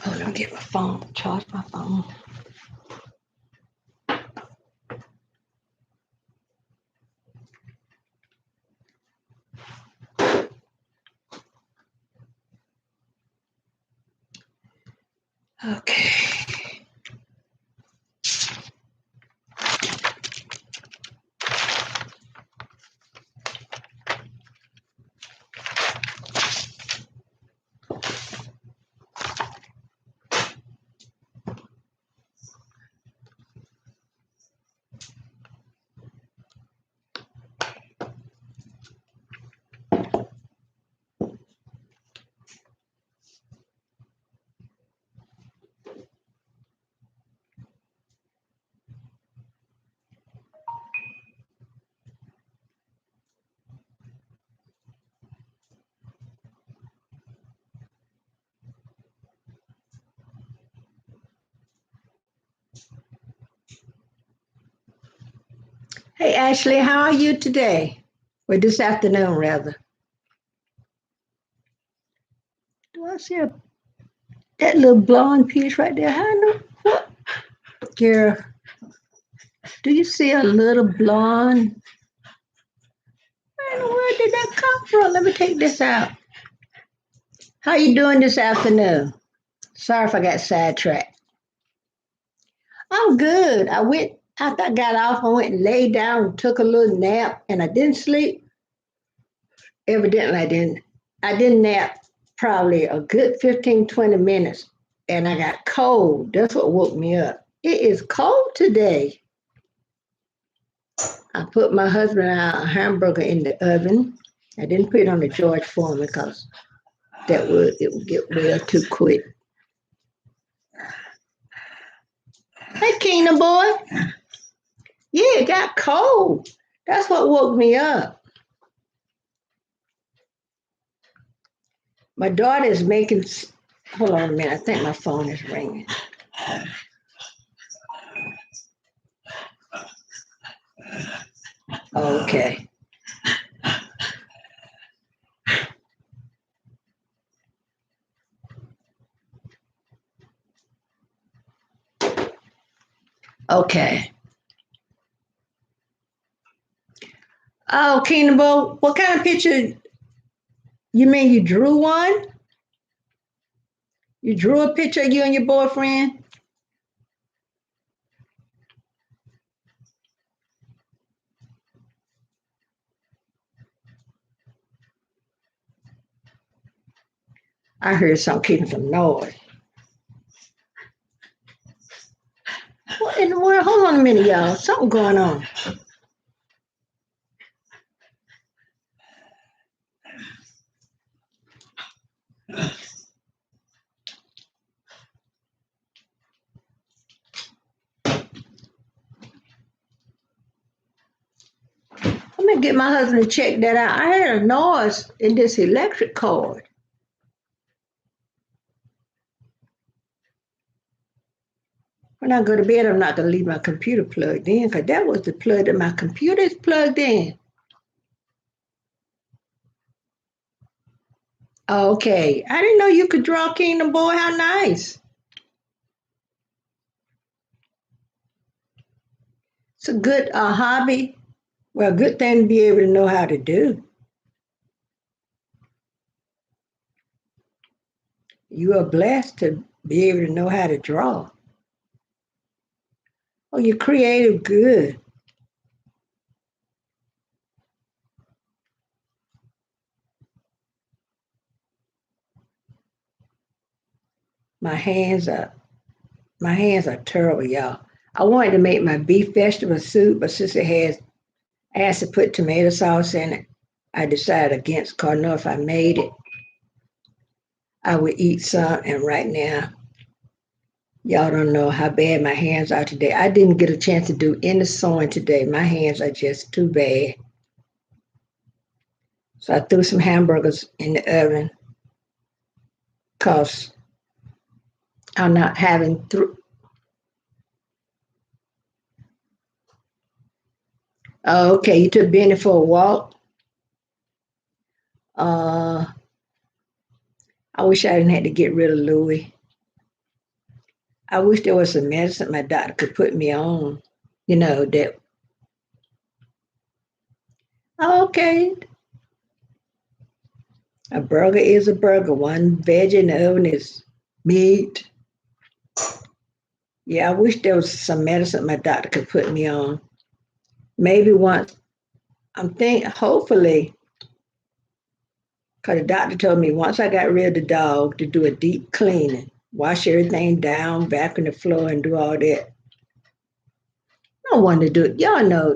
Oh, let me get my phone. Charge my phone. Okay. Hey, Ashley, how are you today? Or this afternoon, rather. Do I see that little blonde piece right there? How know what? Girl, do you see a little blonde? I don't know where did that come from. Let me take this out. How you doing this afternoon? Sorry if I got sidetracked. I'm good. After I got off, I went and laid down, took a little nap, and I didn't sleep. Evidently, I didn't. I didn't nap probably a good 15, 20 minutes, and I got cold. That's what woke me up. It is cold today. I put my husband a hamburger in the oven. I didn't put it on the George Foreman because it would get well too quick. Hey, Kingdom boy. Yeah, it got cold. That's what woke me up. My daughter is making. Hold on a minute. I think my phone is ringing. Okay. Okay. Oh, Kingdom boy, what kind of picture? You mean you drew one? You drew a picture of you and your boyfriend? I heard some noise. What in the world? Hold on a minute, y'all. Something going on. Let me get my husband to check that out. I heard a noise in this electric cord. When I go to bed, I'm not going to leave my computer plugged in because that was the plug that my computer is plugged in. Okay. I didn't know you could draw, Kingdom boy. How nice. It's a good hobby. Well, a good thing to be able to know how to do. You are blessed to be able to know how to draw. Oh, you're creative. Good. My hands are my hands are terrible, y'all. I wanted to make my beef vegetable soup, but since it has I asked to put tomato sauce in it, I decided against because I know if I made it, I would eat some. And right now, y'all don't know how bad my hands are today. I didn't get a chance to do any sewing today. My hands are just too bad. So I threw some hamburgers in the oven because I'm not having through. Oh, okay, you took Benny for a walk. Uh, I wish I didn't have to get rid of Louis. I wish there was some medicine my doctor could put me on. That okay, a burger is a burger. One veg in the oven is meat. Yeah, I wish there was some medicine my doctor could put me on. Maybe once. Hopefully, because the doctor told me once I got rid of the dog to do a deep cleaning, wash everything down, back on the floor, and do all that. I wanted to do it. Y'all know,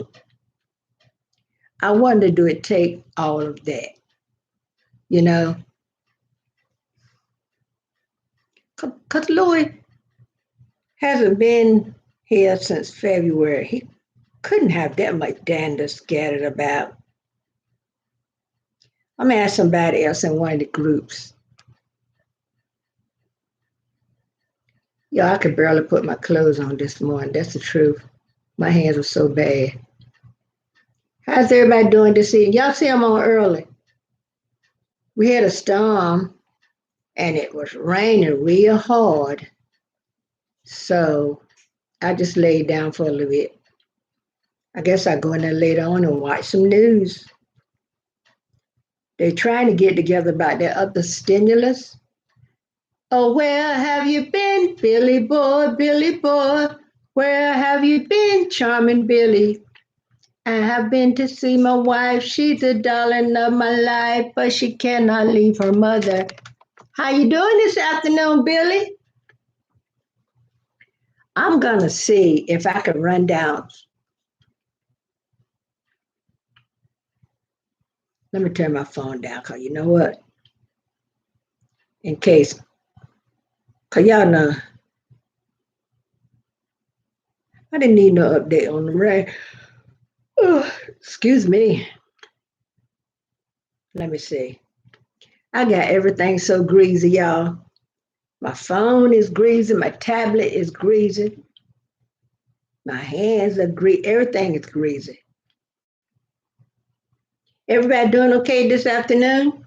I wanted to do it, take all of that, you know, because Louis hasn't been here since February. He couldn't have that much dander scattered about. I'm gonna ask somebody else in one of the groups. Yeah, I could barely put my clothes on this morning. That's the truth. My hands were so bad. How's everybody doing this evening? Y'all see I'm on early. We had a storm and it was raining real hard. So I just laid down for a little bit. I guess I'll go in there later on and watch some news. They're trying to get together about that other stimulus. Oh, where have you been, Billy boy, Billy boy? Where have you been, charming Billy? I have been to see my wife. She's the darling of my life, but she cannot leave her mother. How you doing this afternoon, Billy? I'm gonna see if I can run down. Let me turn my phone down, cause you know what? In case, cause y'all know I didn't need no update on the rain. Oh, excuse me. Let me see. I got everything so greasy, y'all. My phone is greasy. My tablet is greasy. My hands are greasy. Everything is greasy. Everybody doing okay this afternoon?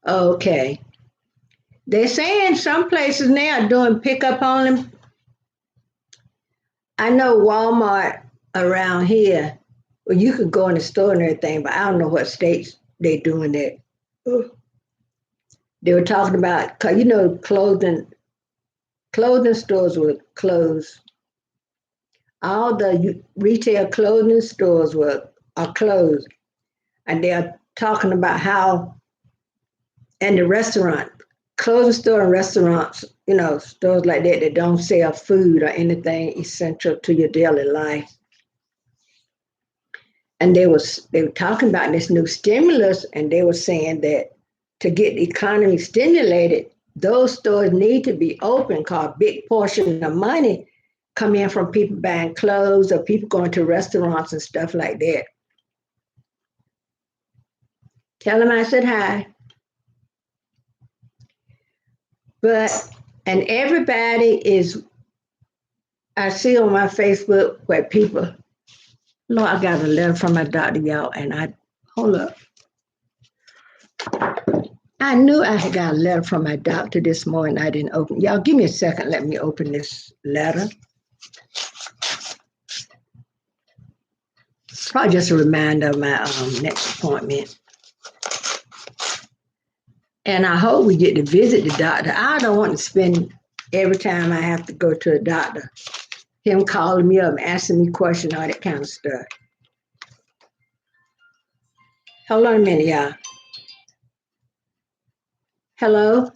Okay. They're saying some places now are doing pickup only. I know Walmart around here, well, you could go in the store and everything, but I don't know what states they doing that. They were talking about, cause clothing stores were closed. All the retail clothing stores are closed, and they're talking about how, and the restaurant, clothing store and restaurants, stores like that don't sell food or anything essential to your daily life. And they were talking about this new stimulus, and they were saying that to get the economy stimulated, those stores need to be open because a big portion of money come in from people buying clothes or people going to restaurants and stuff like that. Tell them I said hi. But and everybody is, I see on my Facebook where people, Lord, I got a letter from my doctor, y'all, and hold up. I knew I had got a letter from my doctor this morning. I didn't open. Y'all, give me a second. Let me open this letter. Probably just a reminder of my next appointment. And I hope we get to visit the doctor. I don't want to spend every time I have to go to a doctor, him calling me up, asking me questions, all that kind of stuff. Hold on a minute, y'all. Hello?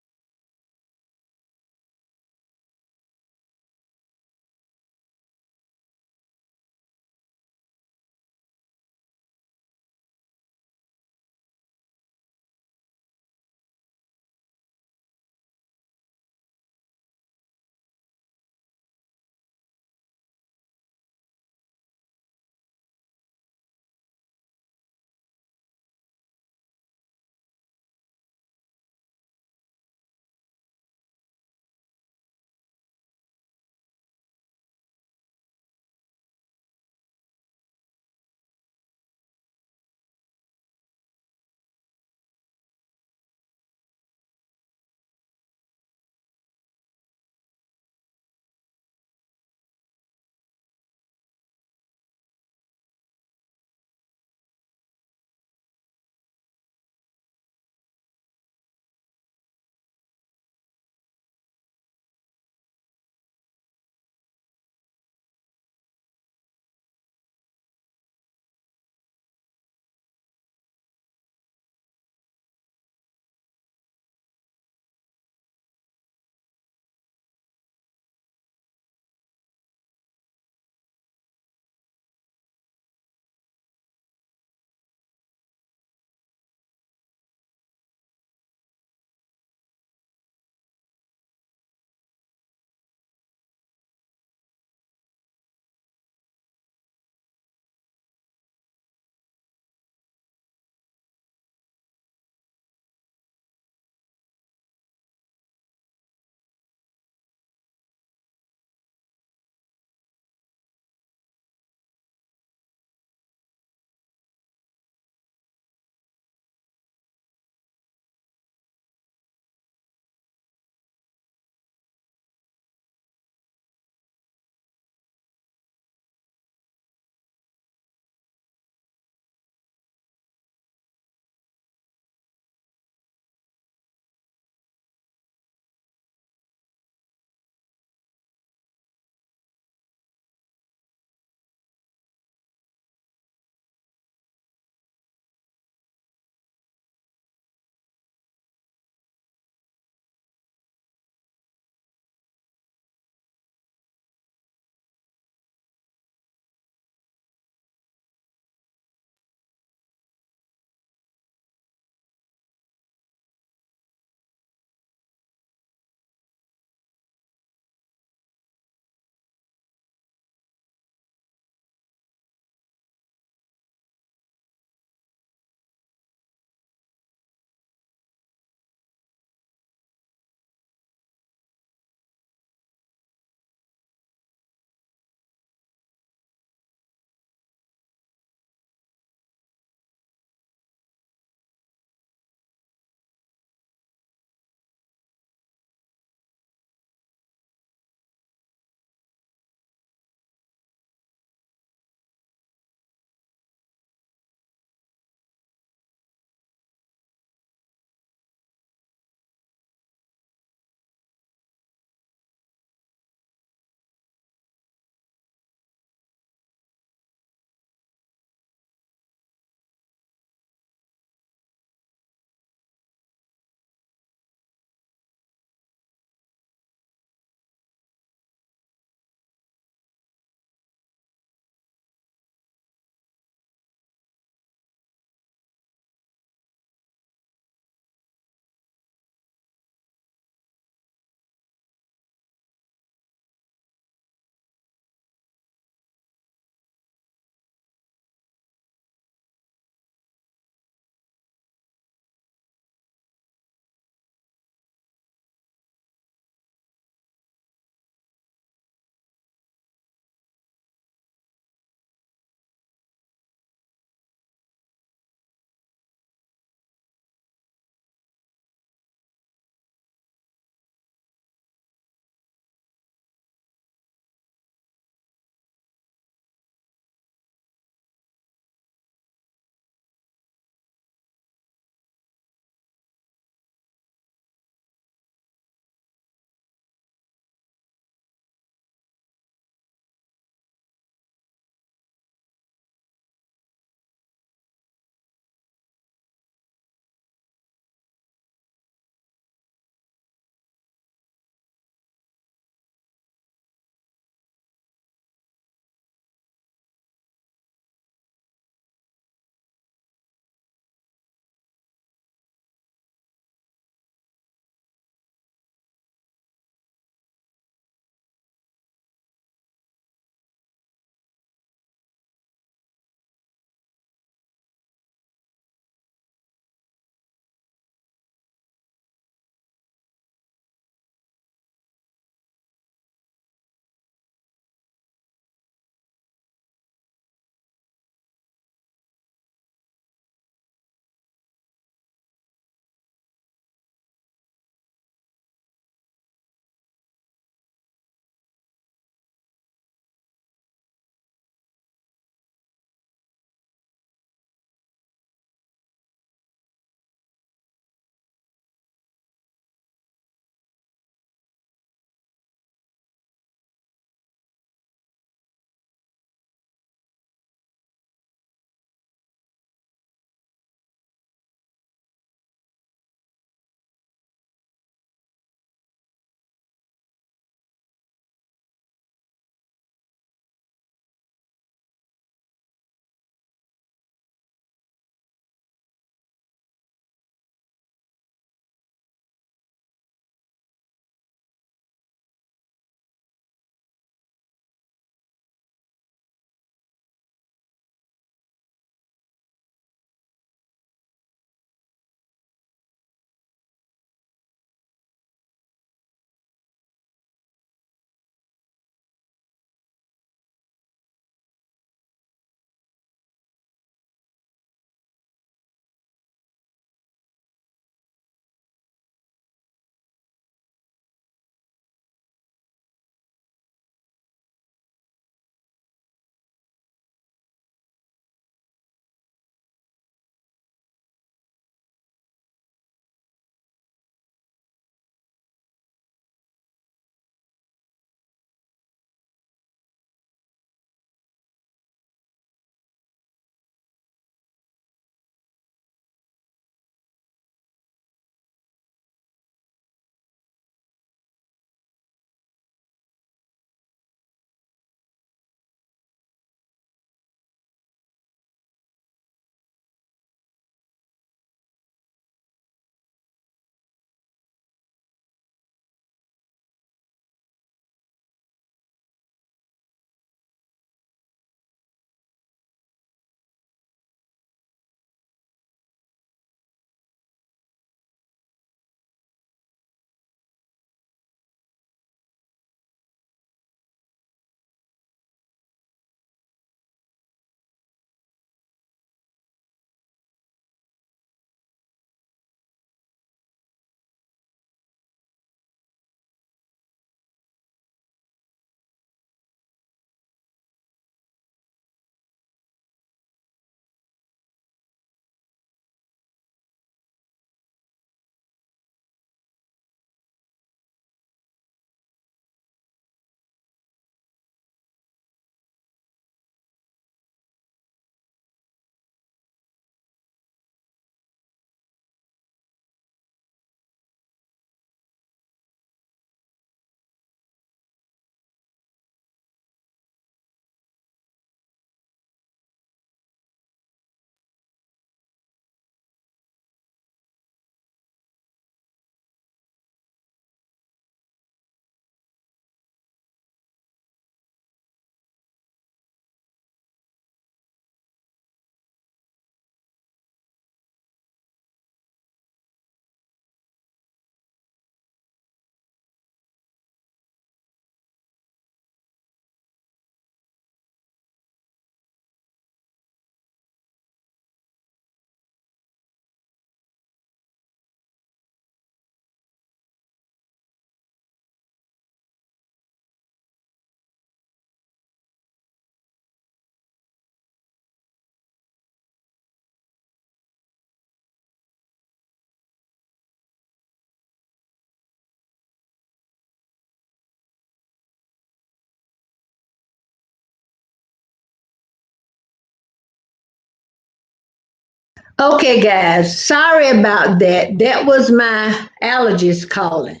Okay, guys, sorry about that. That was my allergist calling.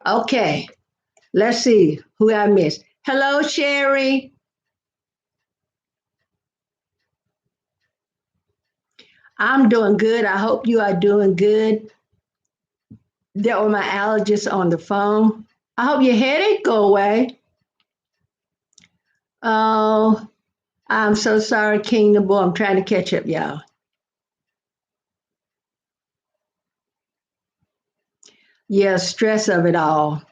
Okay, let's see who I missed. Hello, Sherry. I'm doing good. I hope you are doing good. That were my allergists on the phone. I hope your headache go away. Oh, I'm so sorry, Kingdom Boy. I'm trying to catch up, y'all. Yeah, stress of it all.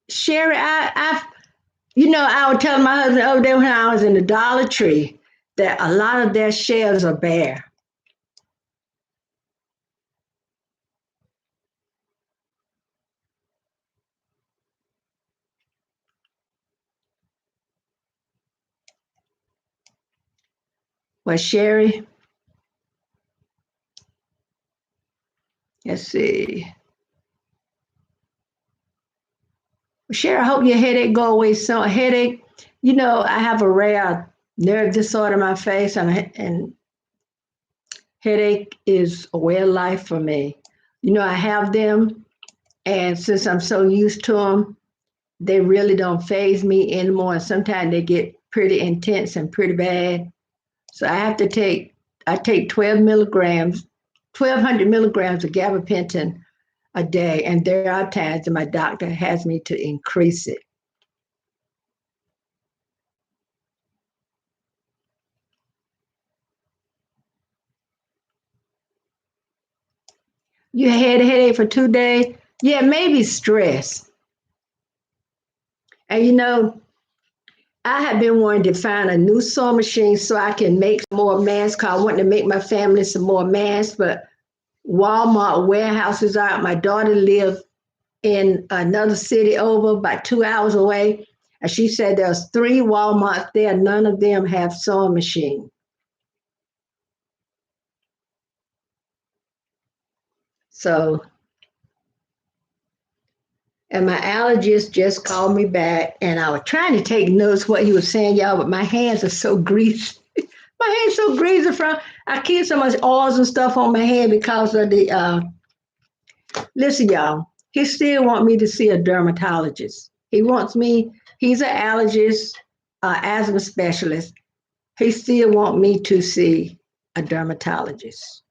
Sherry, I was telling my husband over there when I was in the Dollar Tree that a lot of their shelves are bare. Well, Sherry, let's see. Sherry, I hope your headache go away soon. A headache, I have a rare nerve disorder in my face, and headache is a way of life for me. I have them, and since I'm so used to them, they really don't phase me anymore. And sometimes they get pretty intense and pretty bad. So I take 12 milligrams, 1,200 milligrams of gabapentin a day. And there are times that my doctor has me to increase it. You had a headache for 2 days? Yeah, maybe stress. And I have been wanting to find a new sewing machine so I can make some more masks. 'Cause I want to make my family some more masks, but Walmart warehouses are. My daughter lives in another city over, about 2 hours away, and she said there's three Walmarts there. None of them have sewing machine. So, and my allergist just called me back, and I was trying to take notes what he was saying, y'all, but my hands are so greasy. My hands so greasy from I keep so much oils and stuff on my hand because of the. Listen, y'all, he still want me to see a dermatologist. He wants me. He's an allergist, asthma specialist. He still want me to see a dermatologist.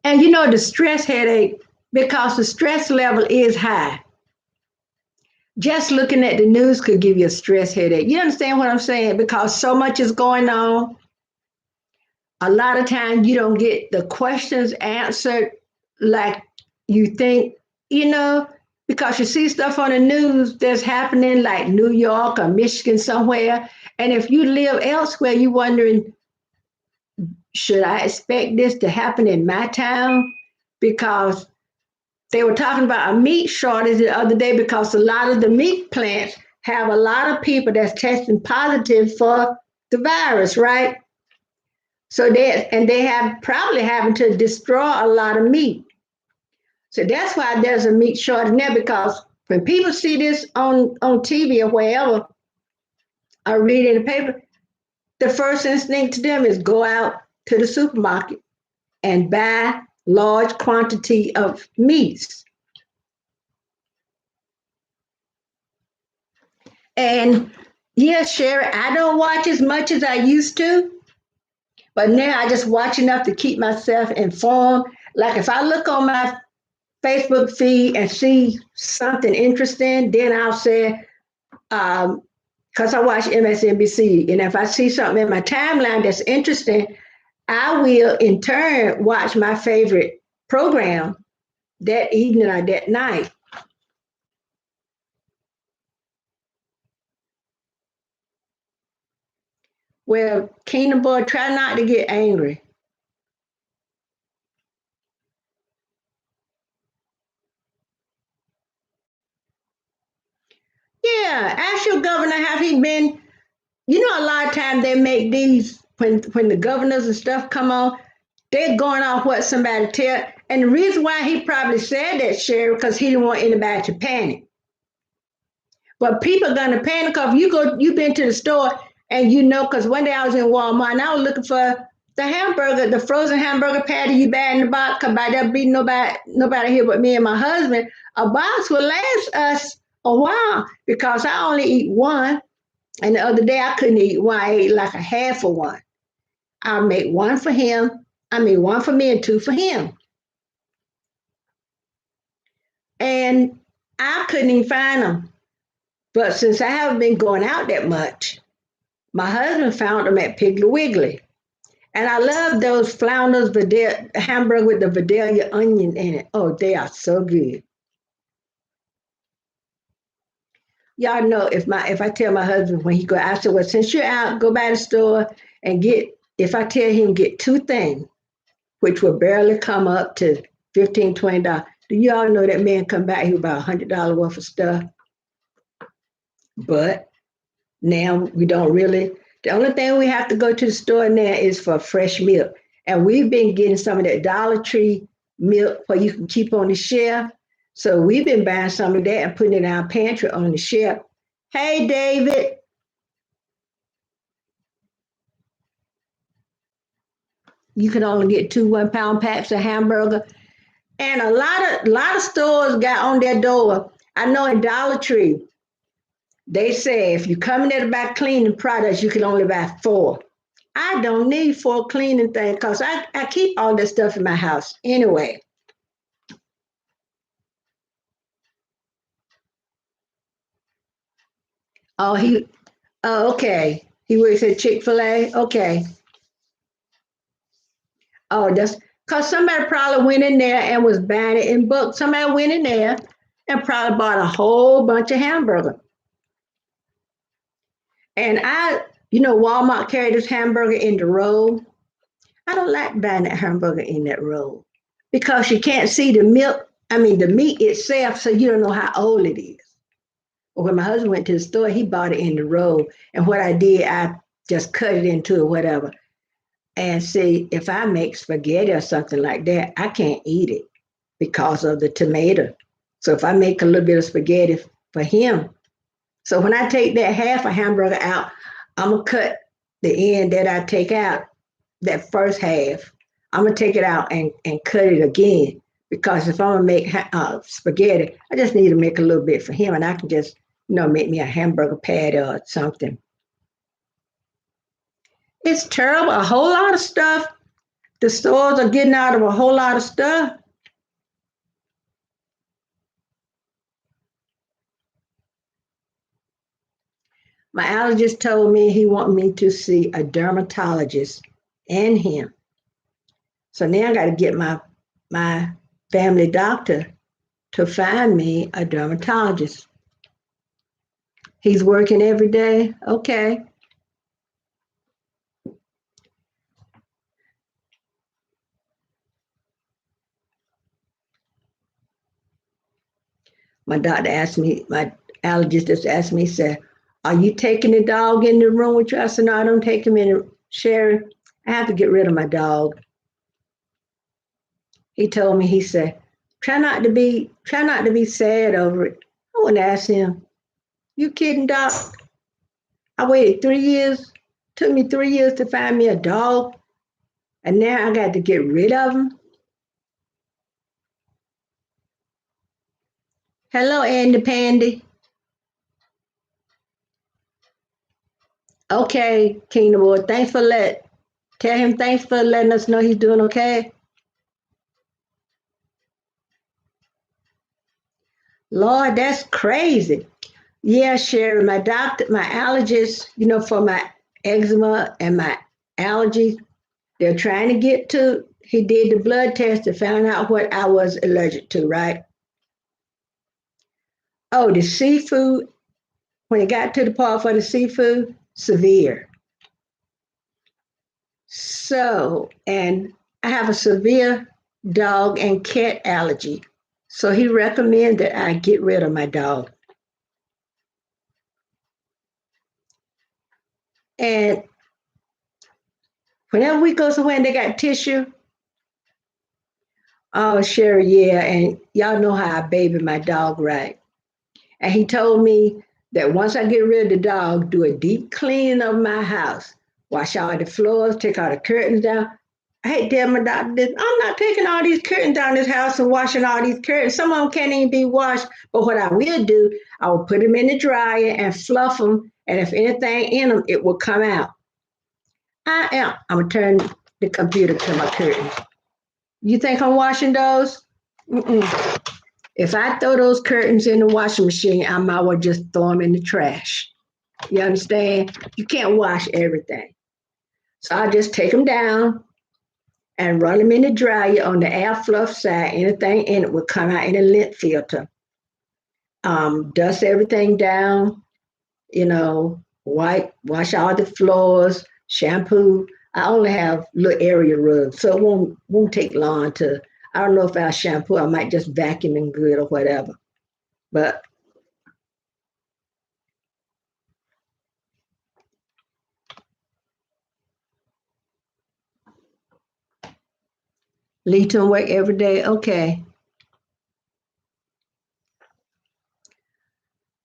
And the stress headache, because the stress level is high. Just looking at the news could give you a stress headache. You understand what I'm saying? Because so much is going on. A lot of times you don't get the questions answered like you think, you know, because you see stuff on the news that's happening like New York or Michigan somewhere. And if you live elsewhere, you're wondering, should I expect this to happen in my town? Because they were talking about a meat shortage the other day because a lot of the meat plants have a lot of people that's testing positive for the virus, right? So they have probably having to destroy a lot of meat. So that's why there's a meat shortage now because when people see this on TV or wherever or read in the paper, the first instinct to them is go out to the supermarket and buy large quantity of meats. And yes, Sherry, I don't watch as much as I used to, but now I just watch enough to keep myself informed. Like if I look on my Facebook feed and see something interesting, then I'll say, because I watch MSNBC, and if I see something in my timeline that's interesting, I will in turn watch my favorite program that evening or that night. Well, Kingdom Boy, try not to get angry. Yeah, ask your governor, have he been? A lot of times they make these when the governors and stuff come on. They're going off what somebody tell. And the reason why he probably said that, Sherry, because he didn't want anybody to panic. But people are gonna panic if you've been to the store and you know, because one day I was in Walmart and I was looking for the hamburger, the frozen hamburger patty you buy in the box, because by there be nobody here but me and my husband. A box will last us a while because I only eat one. And the other day I couldn't eat one. I ate like a half of one. I'll make one for him. I mean, one for me and two for him. And I couldn't even find them. But since I haven't been going out that much, my husband found them at Piggly Wiggly. And I love those Flounders hamburger with the Vidalia onion in it. Oh, they are so good. Y'all know if I tell my husband when he go, I said, well, since you're out, go by the store and get, if I tell him get two things, which will barely come up to 15, $20. Do y'all know that man come back here with about $100 worth of stuff? But now we don't really, the only thing we have to go to the store now is for fresh milk. And we've been getting some of that Dollar Tree milk where you can keep on the shelf. So we've been buying some of that and putting it in our pantry on the shelf. Hey, David, you can only get two 1 pound packs of hamburger. And a lot of stores got on their door. I know in Dollar Tree, they say if you come in there to buy cleaning products, you can only buy four. I don't need four cleaning things because I keep all this stuff in my house anyway. Oh, okay. He works at Chick-fil-A. Okay. Oh, that's because somebody probably went in there and was buying it in bulk. Somebody went in there and probably bought a whole bunch of hamburger. And Walmart carried this hamburger in the roll. I don't like buying that hamburger in that roll because you can't see the milk. I mean, the meat itself, so you don't know how old it is. But when my husband went to the store, he bought it in the roll. And what I did, I just cut it into it, whatever. And see, if I make spaghetti or something like that, I can't eat it because of the tomato. So if I make a little bit of spaghetti for him, so when I take that half a hamburger out, I'm gonna cut the end that I take out, that first half. I'm gonna take it out and cut it again because if I'm gonna make spaghetti, I just need to make a little bit for him, and I can just make me a hamburger patty or something. It's terrible. A whole lot of stuff. The stores are getting out of a whole lot of stuff. My allergist told me he want me to see a dermatologist and him. So now I got to get my family doctor to find me a dermatologist. He's working every day. Okay. My allergist just asked me, said, are you taking the dog in the room with you? I said, no, I don't take him in. Sherry, I have to get rid of my dog. He told me, he said, try not to be sad over it. I wouldn't ask him, you kidding, doc? I waited 3 years. Took me 3 years to find me a dog, and now I got to get rid of him. Hello, Andy Pandy. Okay, Kingdom Boy. Tell him thanks for letting us know he's doing okay. Lord, that's crazy. Yeah, Sherry, my allergist, for my eczema and my allergies, they're trying to get to. He did the blood test to find out what I was allergic to, right? Oh, the seafood. When it got to the part for the seafood, severe. So, and I have a severe dog and cat allergy. So he recommended I get rid of my dog. And whenever we go somewhere and they got tissue, Oh, sure, yeah. And y'all know how I baby my dog, right? And he told me that once I get rid of the dog, do a deep cleaning of my house, wash all the floors, take all the curtains down. I hate to tell my doctor this. I'm not taking all these curtains down this house and washing all these curtains. Some of them can't even be washed. But what I will do, I will put them in the dryer and fluff them. And if anything in them, it will come out. I am. I'm going to turn the computer to my curtains. You think I'm washing those? Mm-mm. If I throw those curtains in the washing machine, I might well just throw them in the trash. You understand? You can't wash everything. So I just take them down and run them in the dryer on the air fluff side. Anything in it will come out in a lint filter. Dust everything down, wipe, wash all the floors, shampoo. I only have little area rugs, so it won't take long to. I don't know if I shampoo. I might just vacuum and good or whatever. But leave to work every day. Okay.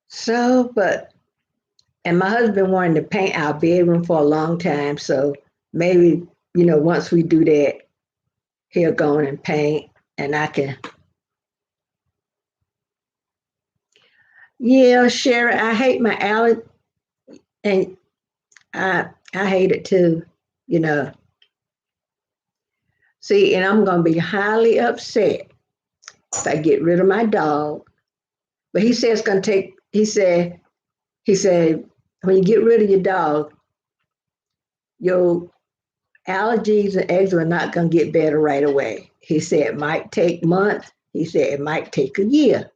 So, and my husband wanted to paint our bedroom for a long time. So maybe, once we do that, he'll go in and paint and I can. Yeah, Sherry, I hate my allergy and I hate it too, you know. See, and I'm going to be highly upset if I get rid of my dog. But he said it's going to take, he said, when you get rid of your dog, your allergies and eczema are not going to get better right away. He said it might take months. He said it might take a year,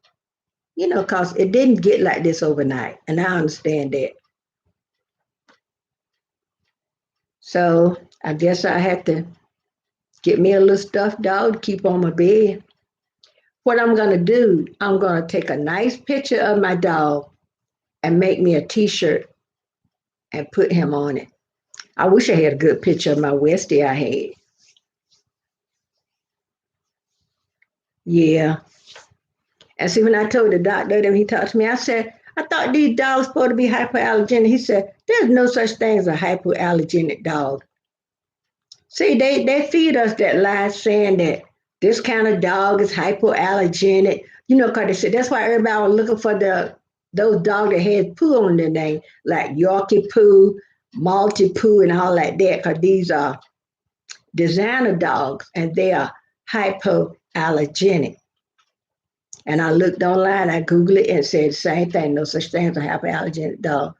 because it didn't get like this overnight. And I understand that. So I guess I had to get me a little stuffed dog to keep on my bed. What I'm going to do, I'm going to take a nice picture of my dog and make me a t shirt and put him on it. I wish I had a good picture of my Westie I had. Yeah. And see, when I told the doctor that he talked to me, I said, I thought these dogs supposed to be hypoallergenic. He said, there's no such thing as a hypoallergenic dog. See, they feed us that lie saying that this kind of dog is hypoallergenic. Because they said that's why everybody was looking for those dogs that had poo on their name, like Yorkie poo, Malty poo, and all like that, because these are designer dogs and they are hypoallergenic. And I looked online, I Googled it and said the same thing, no such thing as a hypoallergenic dog.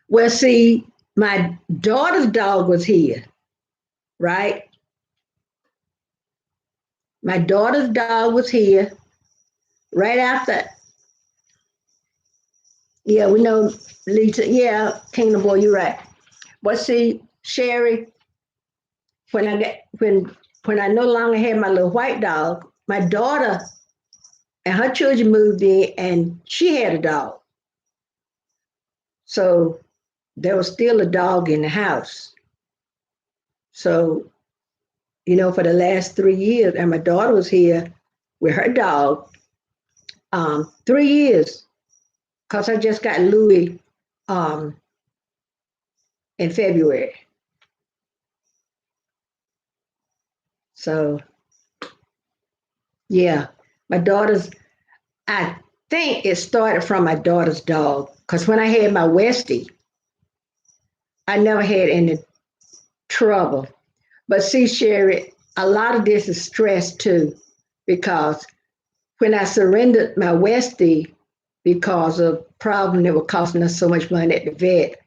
Well, see, my daughter's dog was here, right? My daughter's dog was here right after. Yeah, we know Lisa. Yeah, Kingdom Boy, you're right. But see, Sherry, when I get when I no longer had my little white dog, my daughter and her children moved in, and she had a dog. So there was still a dog in the house. So for the last 3 years, and my daughter was here with her dog. 3 years, because I just got Louis um, in February. So yeah, my daughter's. I think it started from my daughter's dog, because when I had my Westie, I never had any trouble. But see, Sherry, a lot of this is stress too, because when I surrendered my Westie because of problem that were costing us so much money at the vet,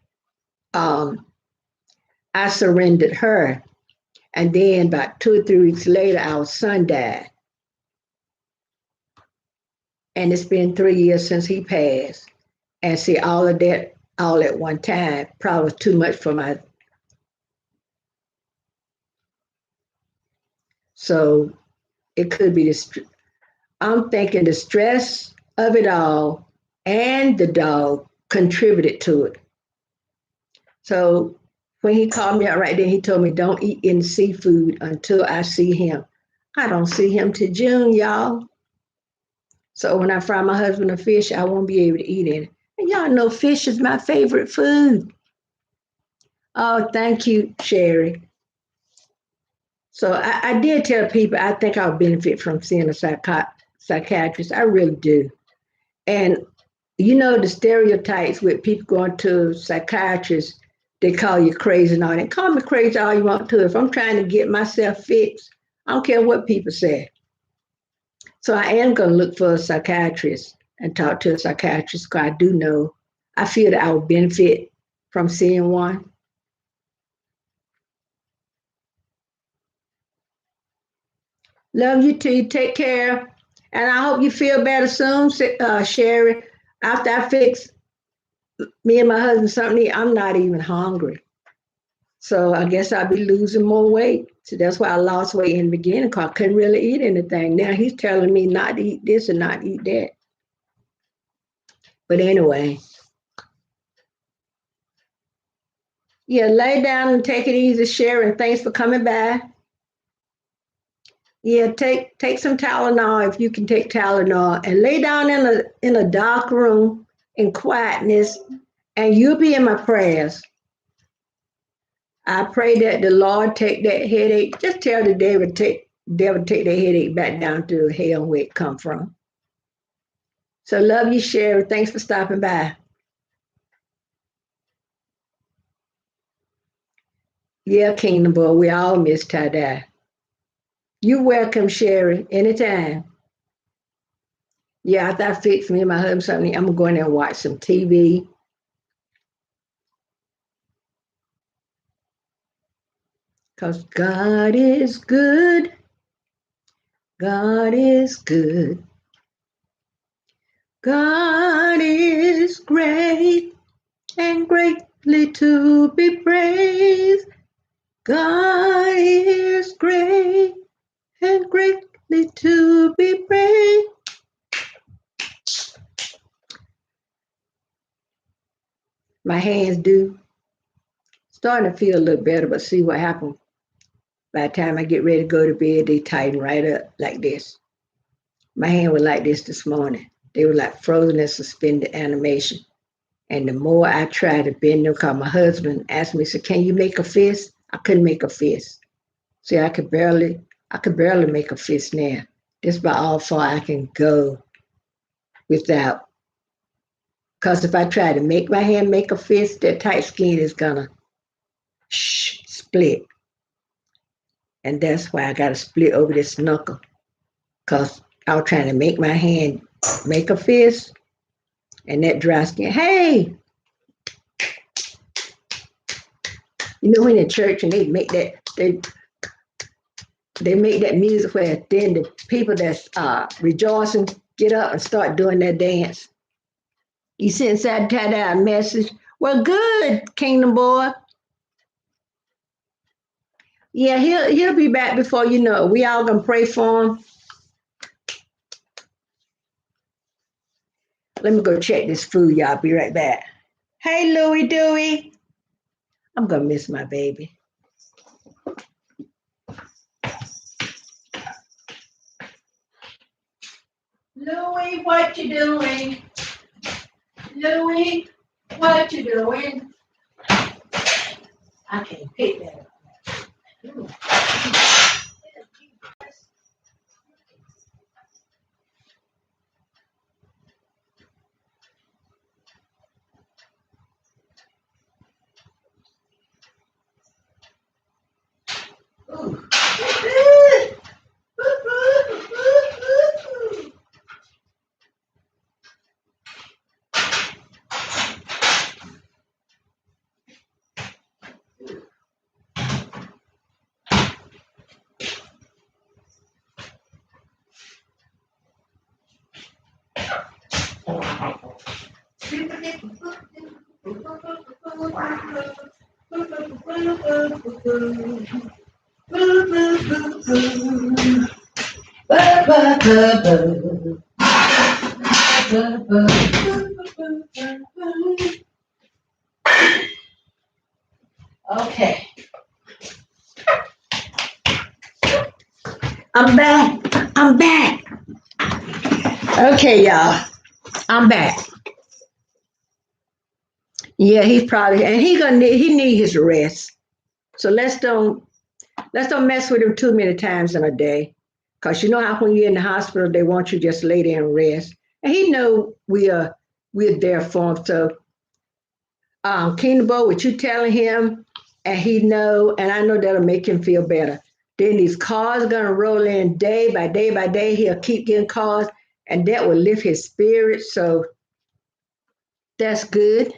um, I surrendered her. And then about 2 or 3 weeks later, our son died. And it's been 3 years since he passed. And see, all of that all at one time probably was too much for my. So it could be this. I'm thinking the stress of it all and the dog contributed to it. So When he called me out right there, he told me, don't eat any seafood until I see him. I don't see him till June, y'all. So when I fry my husband a fish, I won't be able to eat it. And y'all know fish is my favorite food. Oh, thank you, Sherry. So I did tell people I think I'll benefit from seeing a psychiatrist. I really do. And you know the stereotypes with people going to psychiatrists, they call you crazy and all that. Call me crazy all you want to. If I'm trying to get myself fixed, I don't care what people say. So I am going to look for a psychiatrist and talk to a psychiatrist because I do know, I feel that I will benefit from seeing one. Love you too. Take care. And I hope you feel better soon, Sherry. After I fix me and my husband something, I'm not even hungry. So I guess I'll be losing more weight. So that's why I lost weight in the beginning because I couldn't really eat anything. Now he's telling me not to eat this and not eat that. But anyway, yeah, lay down and take it easy, Sherry. And thanks for coming by. Yeah, take some Tylenol if you can take Tylenol and lay down in a dark room in quietness, and you'll be in my prayers. I pray that the Lord take that headache. Just tell the devil take that headache back down to hell where it come from. So love you, Sherry. Thanks for stopping by. Yeah, Kingdom Boy, we all miss tie-dye. You're welcome, Sherry, anytime. Yeah, after I fix me and my husband something, I'm gonna go in there and watch some TV. Cause God is good. God is good. God is great and greatly to be praised. God is great and greatly to be praised. My hands do starting to feel a little better, but see what happened. By the time I get ready to go to bed, they tighten right up like this. My hand was like this morning. They were like frozen and suspended animation. And the more I tried to bend them, because my husband asked me, so can you make a fist? I couldn't make a fist. See, I could barely make a fist now. That's about all far I can go without. Because if I try to make my hand make a fist, that tight skin is gonna split. And that's why I got to split over this knuckle. Because I was trying to make my hand make a fist, and that dry skin. Hey, you know when in church and they make that music where then the people that's rejoicing get up and start doing their dance. You sent Saturday a message. Well, good, Kingdom Boy. Yeah, he'll be back before you know it. We all gonna pray for him. Let me go check this food, y'all. Be right back. Hey, Louie Dewey. I'm gonna miss my baby. Louie, what you doing? Louie, what you doing? I can't pick that up. Ooh. Okay, I'm back. I'm back. Okay, y'all, I'm back. Yeah, he's probably and he need his rest. So let's don't mess with him too many times in a day. Cause you know how when you're in the hospital they want you just lay there and rest. And he know we're there for him. So Kingdom Boy, what you telling him, and he know, and I know that'll make him feel better. Then these cars gonna roll in day by day by day. He'll keep getting cars, and that will lift his spirit. So that's good.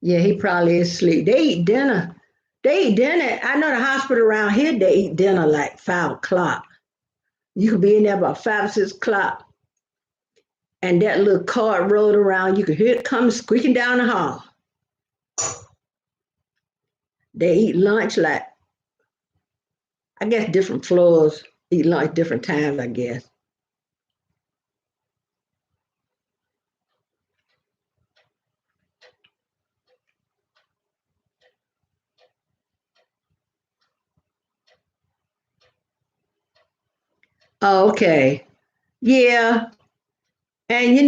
Yeah, he probably is asleep. They eat dinner. They eat dinner. I know the hospital around here, they eat dinner like 5 o'clock. You could be in there about 5 or 6 o'clock, and that little cart rolled around. You could hear it come squeaking down the hall. They eat lunch like, I guess different floors eat lunch different times, I guess. Oh, okay. Yeah. And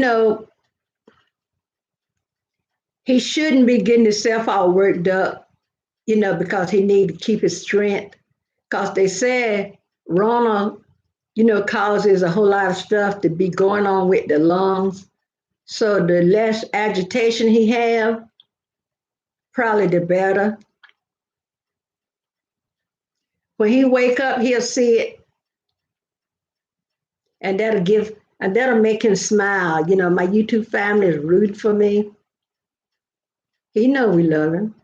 he shouldn't be getting himself all worked up, because he need to keep his strength. Because they said Rona, causes a whole lot of stuff to be going on with the lungs. So the less agitation he have, probably the better. When he wake up, he'll see it, and that'll make him smile. My YouTube family is rooting for me. He know we love him.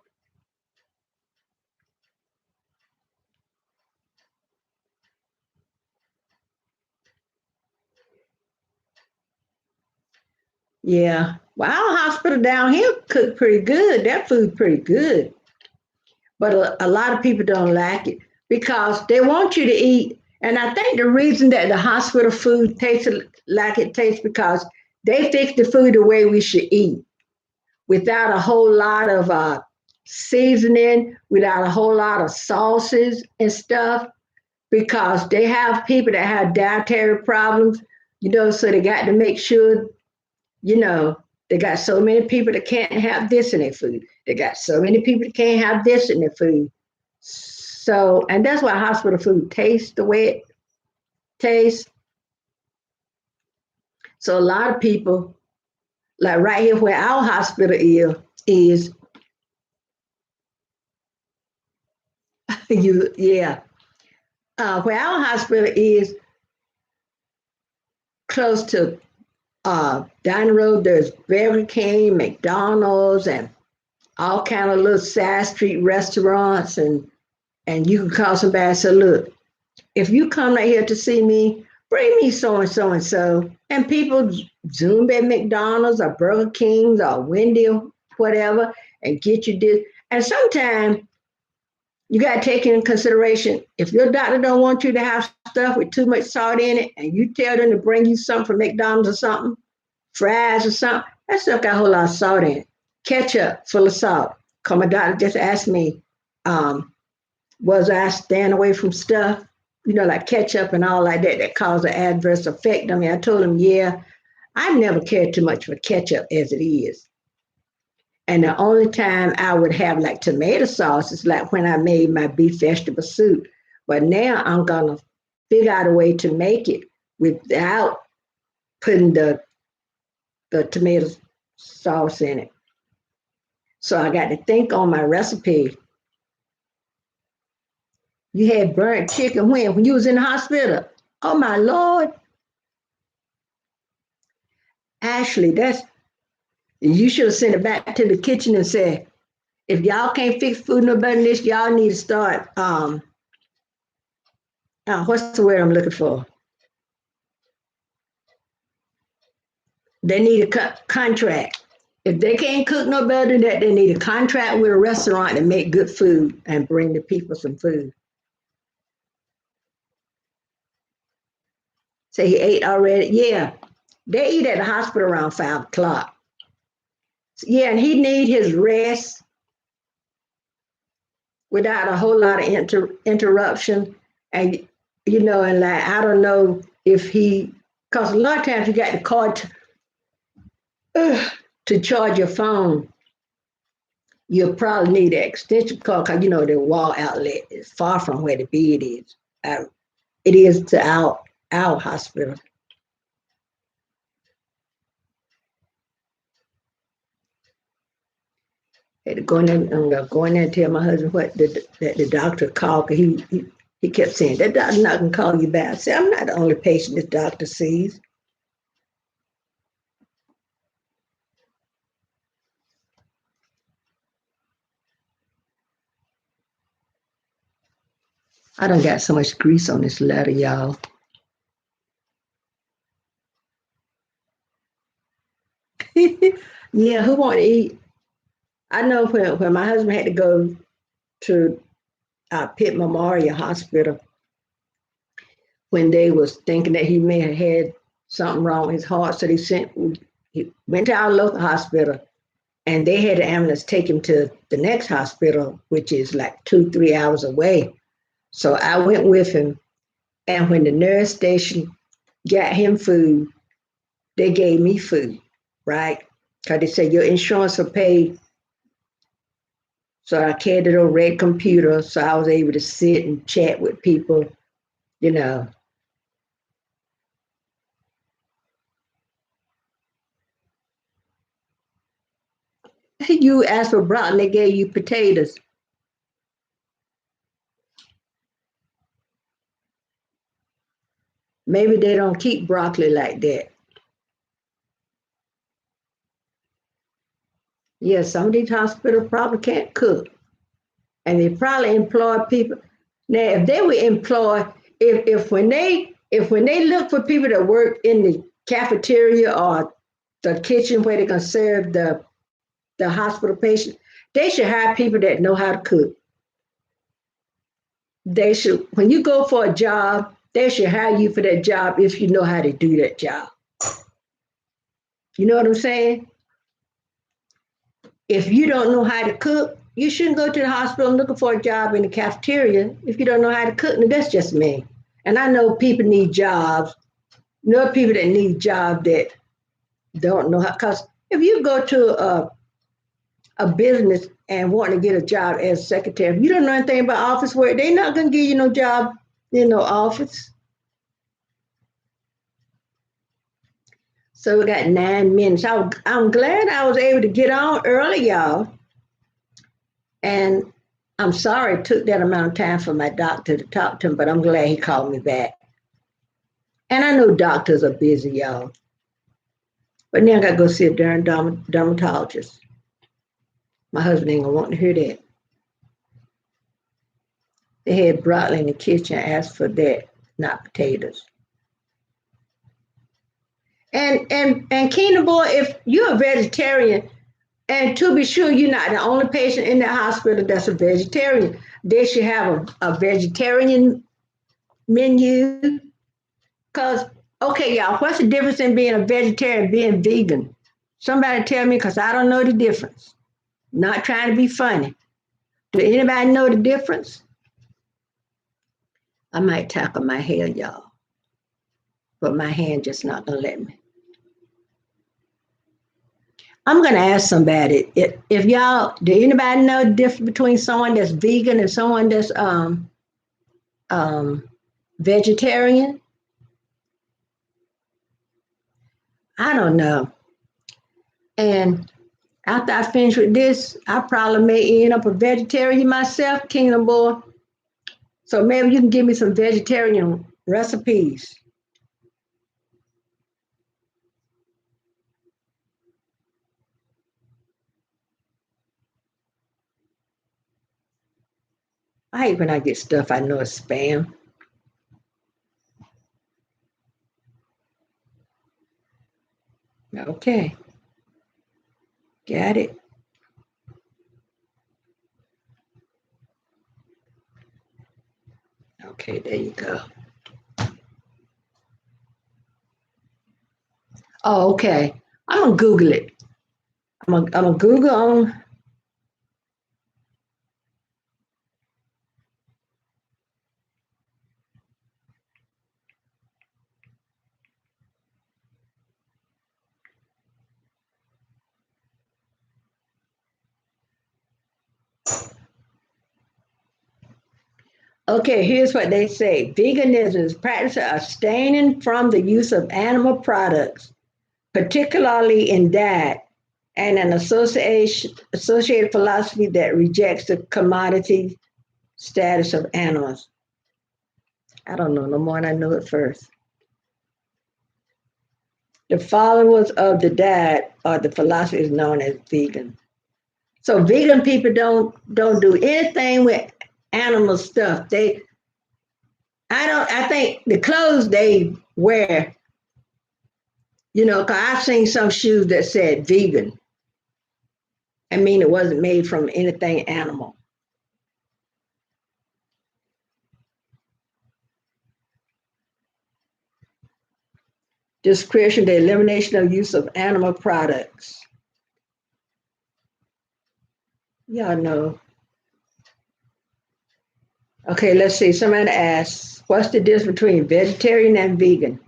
Yeah. Well, our hospital down here cook pretty good. That food pretty good. But a lot of people don't like it because they want you to eat. And I think the reason that the hospital food tastes like it tastes because they fix the food the way we should eat without a whole lot of seasoning, without a whole lot of sauces and stuff, because they have people that have dietary problems, so they got to make sure, you know, they got so many people that can't have this in their food. They got so many people that can't have this in their food. So, and that's why hospital food tastes the way it tastes. So a lot of people, like right here where our hospital is yeah, where our hospital is close to down the road. There's Burger King, McDonald's, and all kind of little side street restaurants, and you can call somebody and say, look, if you come right here to see me, bring me so and so and so. And people zoom at McDonald's or Burger King's or Wendy or whatever and get you this. And sometimes you got to take into consideration if your doctor don't want you to have stuff with too much salt in it, and you tell them to bring you something from McDonald's or something, fries or something, that stuff got a whole lot of salt in it. Ketchup full of salt. Cause my doctor just asked me, um, was I staying away from stuff, like ketchup and all like that, that cause an adverse effect on me? I told him, yeah, I never cared too much for ketchup as it is. And the only time I would have like tomato sauce is like when I made my beef vegetable soup. But now I'm gonna figure out a way to make it without putting the tomato sauce in it. So I got to think on my recipe. You had burnt chicken when you was in the hospital. Oh my Lord. Ashley, you should have sent it back to the kitchen and said, if y'all can't fix food no better than this, y'all need to start what's the word I'm looking for? They need a contract. If they can't cook no better than that, they need a contract with a restaurant to make good food and bring the people some food. Say he ate already. Yeah, they eat at the hospital around 5 o'clock. Yeah, and he need his rest without a whole lot of interruption. And and like I don't know if he, because a lot of times you got the card to charge your phone. You'll probably need an extension cord because the wall outlet is far from where the bed is. It is to our hospital. Had to go in there, go in there and tell my husband what the doctor called. 'Cause he kept saying that doctor's not gonna call you back. I said, I'm not the only patient this doctor sees. I done got so much grease on this letter, y'all. Yeah, who want to eat? I know when my husband had to go to Pitt Memorial Hospital when they was thinking that he may have had something wrong with his heart, so he went to our local hospital, and they had an ambulance take him to the next hospital, which is like 2-3 hours away. So I went with him, and when the nurse station got him food, they gave me food, right? Because they said your insurance will pay. So I carried a little red computer, so I was able to sit and chat with people, you know. You asked for broccoli, they gave you potatoes. Maybe they don't keep broccoli like that. Yeah, some of these hospitals probably can't cook, and they probably employ people. Now, if they would employ, if when they look for people that work in the cafeteria or the kitchen where they're gonna serve the hospital patient, they should hire people that know how to cook. They should, when you go for a job, they should hire you for that job if you know how to do that job. You know what I'm saying? If you don't know how to cook, you shouldn't go to the hospital looking for a job in the cafeteria if you don't know how to cook. Now, that's just me. And I know people need jobs. Know people that need jobs that don't know how. Because if you go to a business and want to get a job as secretary, if you don't know anything about office work, they're not going to give you no job in no office. So we got 9 minutes. I'm glad I was able to get on early, y'all. And I'm sorry it took that amount of time for my doctor to talk to him, but I'm glad he called me back. And I know doctors are busy, y'all. But now I got to go see a darn dermatologist. My husband ain't going to want to hear that. They had broccoli in the kitchen. I asked for that, not potatoes. And Kingdom Boy, if you're a vegetarian, and to be sure, you're not the only patient in that hospital that's a vegetarian. They should have a vegetarian menu. Because, okay, y'all, what's the difference in being a vegetarian and being vegan? Somebody tell me, because I don't know the difference. Not trying to be funny. Do anybody know the difference? I might tackle my hair, y'all, but my hand just not going to let me. I'm going to ask somebody if y'all, do anybody know the difference between someone that's vegan and someone that's um, vegetarian? I don't know. And after I finish with this, I probably may end up a vegetarian myself, Kingdom Boy. So maybe you can give me some vegetarian recipes. I hate when I get stuff I know is spam. Okay. Got it. Okay, there you go. Oh, okay. I'm gonna Google it. I'm gonna Google on. Okay, here's what they say. Veganism is practice of abstaining from the use of animal products, particularly in diet, and an associated philosophy that rejects the commodity status of animals. I don't know no more than I knew it first. The followers of the diet or the philosophy is known as vegan. So vegan people don't do anything with animal stuff. I think the clothes they wear, cause I've seen some shoes that said vegan. I mean it wasn't made from anything animal. Discretion, the elimination of use of animal products. Y'all know. Okay, let's see. Somebody asks, what's the difference between vegetarian and vegan?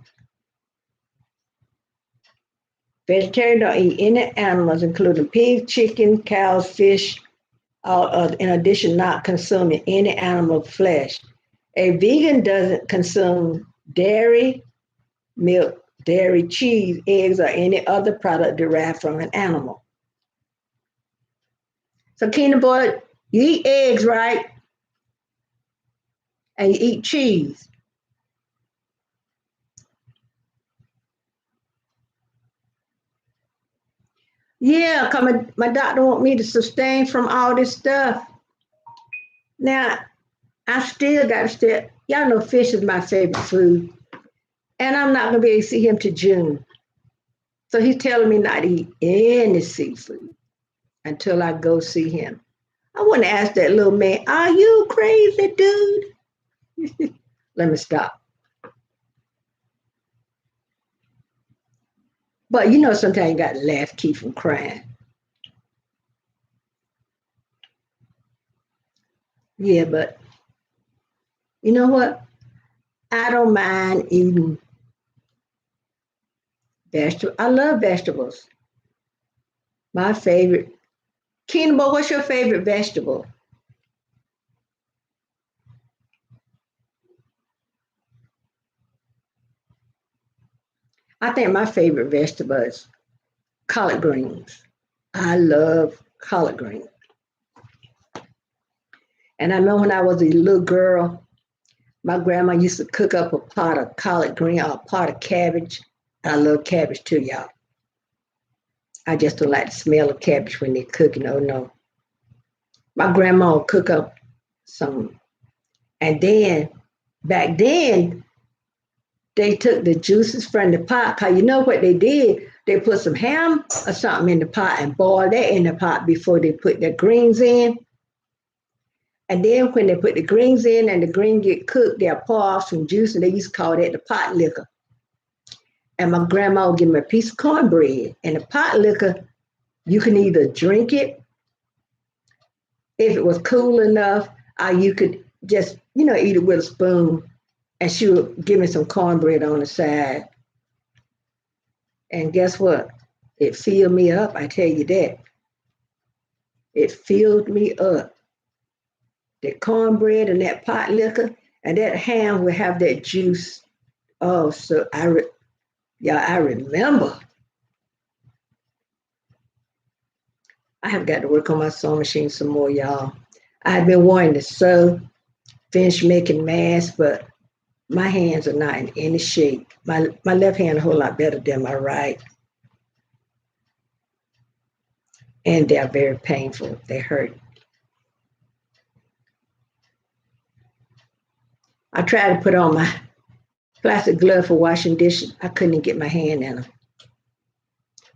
Vegetarian don't eat any animals, including pigs, chicken, cows, fish, in addition, not consuming any animal flesh. A vegan doesn't consume dairy, milk, dairy, cheese, eggs, or any other product derived from an animal. So, Kingdom Boy, you eat eggs, right? And you eat cheese. Yeah, cause my doctor want me to sustain from all this stuff. Now, I still got to still, y'all know fish is my favorite food. And I'm not going to be able to see him to June. So he's telling me not to eat any seafood until I go see him. I want to ask that little man, are you crazy, dude? Let me stop. But sometimes you got to laugh, keep from crying. Yeah, but you know what? I don't mind eating vegetables. I love vegetables. My favorite. Kingdom, what's your favorite vegetable? I think my favorite vegetable is collard greens. I love collard greens. And I know when I was a little girl, my grandma used to cook up a pot of collard green or a pot of cabbage. I love cabbage too, y'all. I just don't like the smell of cabbage when they're cooking. Oh no. My grandma would cook up some. And then back then, they took the juices from the pot. Cause you know what they did? They put some ham or something in the pot and boiled that in the pot before they put the greens in. And then when they put the greens in and the green get cooked, they'll pour off some juice and they used to call that the pot liquor. And my grandma would give me a piece of cornbread. And the pot liquor, you can either drink it if it was cool enough, or you could just, eat it with a spoon. And she would give me some cornbread on the side. And guess what? It filled me up, I tell you that. It filled me up. The cornbread and that pot liquor and that ham would have that juice. Oh, so I remember. I have got to work on my sewing machine some more, y'all. I've been wanting to sew, finish making masks, but my hands are not in any shape. My left hand a whole lot better than my right. And they're very painful. They hurt. I tried to put on my plastic glove for washing dishes. I couldn't even get my hand in them.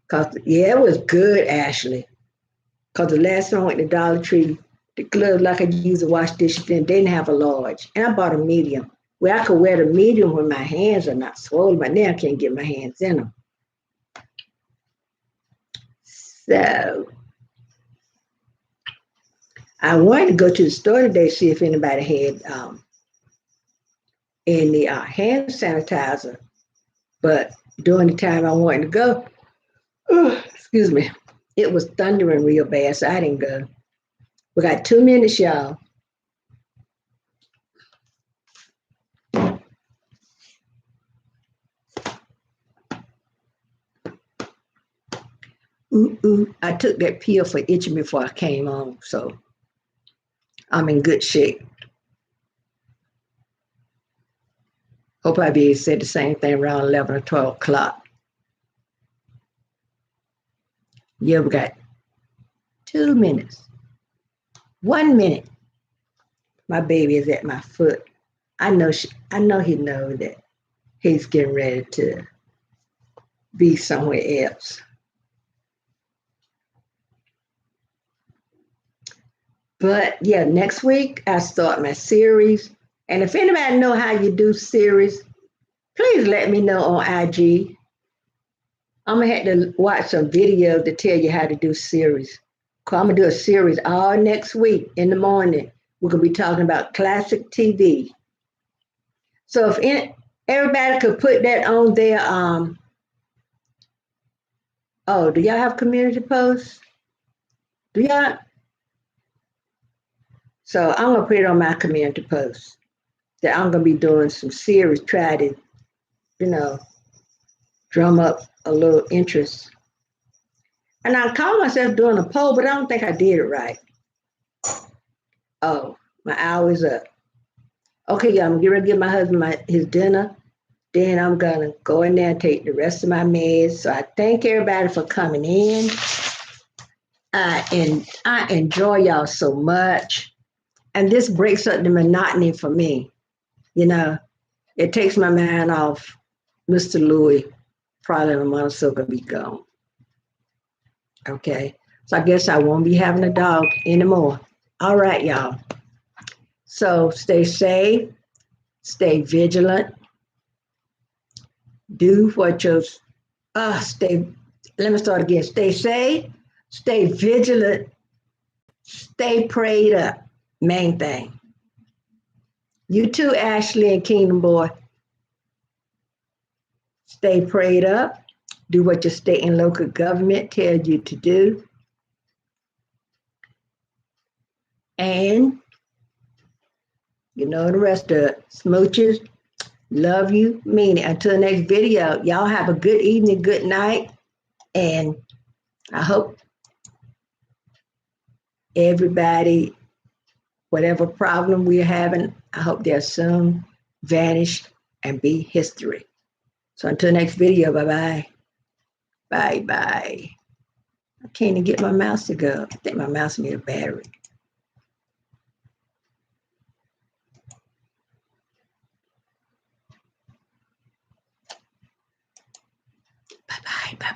Cause yeah, it was good, Ashley. Because the last time I went to Dollar Tree, the gloves like I use to wash dishes in, they didn't have a large. And I bought a medium where I could wear the medium when my hands are not swollen, but now I can't get my hands in them. So I wanted to go to the store today, see if anybody had any hand sanitizer. But during the time I wanted to go, excuse me, it was thundering real bad, so I didn't go. We got 2 minutes, y'all. I took that pill for itching before I came home, so I'm in good shape. Hope I'll be able to say the same thing around 11 or 12 o'clock. Yeah, we got 2 minutes. 1 minute. My baby is at my foot. I know he knows that he's getting ready to be somewhere else. But yeah, next week I start my series. And if anybody know how you do series, please let me know on IG. I'm gonna have to watch some videos to tell you how to do series. I'm gonna do a series all next week in the morning. We're gonna be talking about classic TV. So if everybody could put that on their oh, do y'all have community posts? Do y'all? So I'm gonna put it on my community post that I'm gonna be doing some series, try to, you know, drum up a little interest. And I call myself doing a poll, but I don't think I did it right. Oh, my hour is up. Okay, yeah, I'm gonna give my husband his dinner. Then I'm gonna go in there and take the rest of my meds. So I thank everybody for coming in. And I enjoy y'all so much. And this breaks up the monotony for me. You know, it takes my mind off Mr. Louis. Probably in a month or so gonna be gone. Okay. So I guess I won't be having a dog anymore. All right, y'all. So stay safe, stay vigilant, do what your stay let me start again. Stay safe, stay vigilant, stay prayed up. Main thing. You too, Ashley and Kingdom Boy. Stay prayed up. Do what your state and local government tells you to do. And you know the rest of it. Smooches. Love you. Mean it. Until the next video. Y'all have a good evening, good night. And I hope everybody, whatever problem we're having, I hope they'll soon vanish and be history. So until next video, bye-bye. Bye-bye. I can't even get my mouse to go. I think my mouse needs a battery. Bye-bye. Bye-bye.